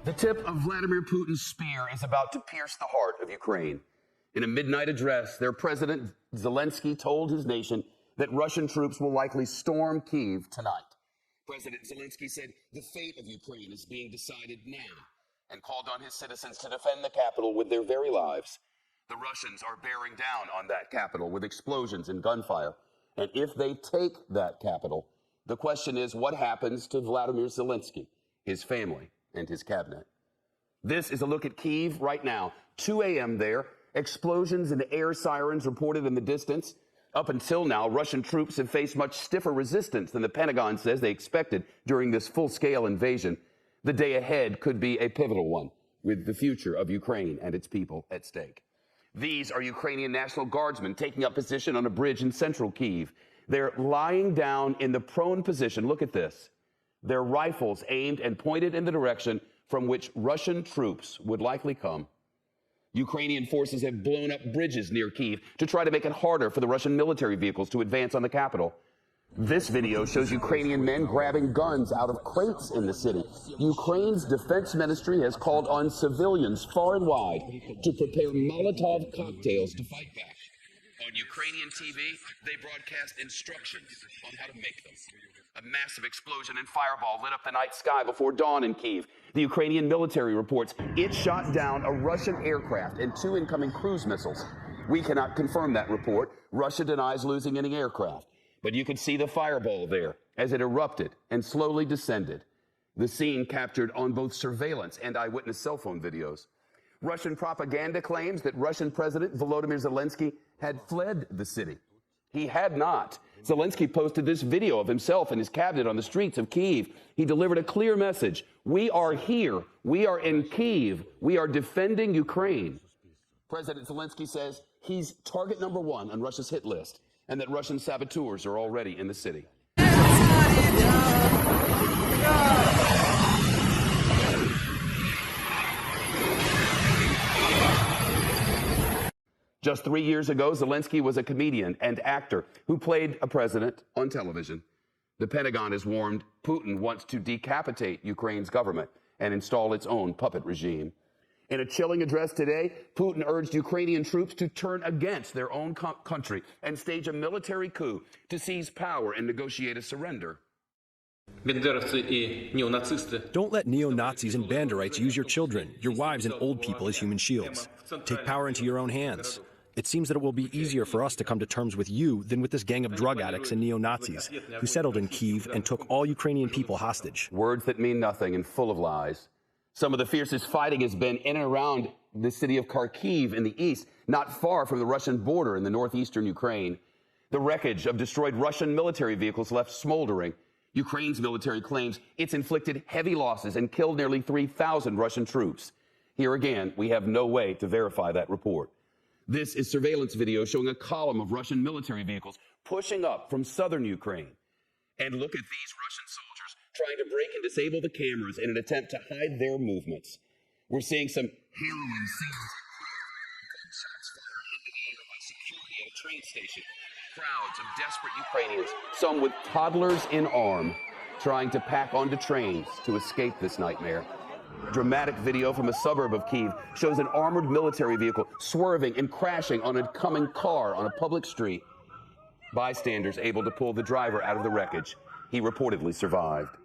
The tip of Vladimir Putin's spear is about to pierce the heart of Ukraine. In a midnight address, their president, Zelensky, told his nation that Russian troops will likely storm Kyiv tonight. President Zelensky said the fate of Ukraine is being decided now and called on his citizens to defend the capital with their very lives. The Russians are bearing down on that capital with explosions and gunfire. And if they take that capital, the question is what happens to Vladimir Zelensky, his family, and his cabinet. This is a look at Kyiv right now. 2 a.m. there, explosions and air sirens reported in the distance. Up until now, Russian troops have faced much stiffer resistance than the Pentagon says they expected during this full-scale invasion. The day ahead could be a pivotal one, with the future of Ukraine and its people at stake. These are Ukrainian National Guardsmen taking up position on a bridge in central Kyiv. They're lying down in the prone position. Look at this. Their rifles aimed and pointed in the direction from which Russian troops would likely come. Ukrainian forces have blown up bridges near Kyiv to try to make it harder for the Russian military vehicles to advance on the capital. This video shows Ukrainian men grabbing guns out of crates in the city. Ukraine's defense ministry has called on civilians far and wide to prepare Molotov cocktails to fight back. On Ukrainian TV, they broadcast instructions on how to make them. A massive explosion and fireball lit up the night sky before dawn in Kyiv. The Ukrainian military reports it shot down a Russian aircraft and 2 incoming cruise missiles. We cannot confirm that report. Russia denies losing any aircraft. But you could see the fireball there as it erupted and slowly descended. The scene captured on both surveillance and eyewitness cell phone videos. Russian propaganda claims that Russian President Volodymyr Zelensky had fled the city. He had not. Zelensky posted this video of himself and his cabinet on the streets of Kyiv. He delivered a clear message. We are here. We are in Kyiv. We are defending Ukraine. President Zelensky says he's target number 1 on Russia's hit list and that Russian saboteurs are already in the city. Just 3 years ago, Zelensky was a comedian and actor who played a president on television. The Pentagon has warned Putin wants to decapitate Ukraine's government and install its own puppet regime. In a chilling address today, Putin urged Ukrainian troops to turn against their own country and stage a military coup to seize power and negotiate a surrender. Don't let neo-Nazis and Banderites use your children, your wives, and old people as human shields. Take power into your own hands. It seems that it will be easier for us to come to terms with you than with this gang of drug addicts and neo-Nazis who settled in Kyiv and took all Ukrainian people hostage. Words that mean nothing and full of lies. Some of the fiercest fighting has been in and around the city of Kharkiv in the east, not far from the Russian border in the northeastern Ukraine. The wreckage of destroyed Russian military vehicles left smoldering. Ukraine's military claims it's inflicted heavy losses and killed nearly 3,000 Russian troops. Here again, we have no way to verify that report. This is surveillance video showing a column of Russian military vehicles pushing up from southern Ukraine. And look at these Russian soldiers trying to break and disable the cameras in an attempt to hide their movements. We're seeing some harrowing scenes. Gunshots fired into the air by security at a train station. Crowds of desperate Ukrainians, some with toddlers in arms, trying to pack onto trains to escape this nightmare. Dramatic video from a suburb of Kyiv shows an armored military vehicle swerving and crashing on a coming car on a public street. Bystanders able to pull the driver out of the wreckage. He reportedly survived.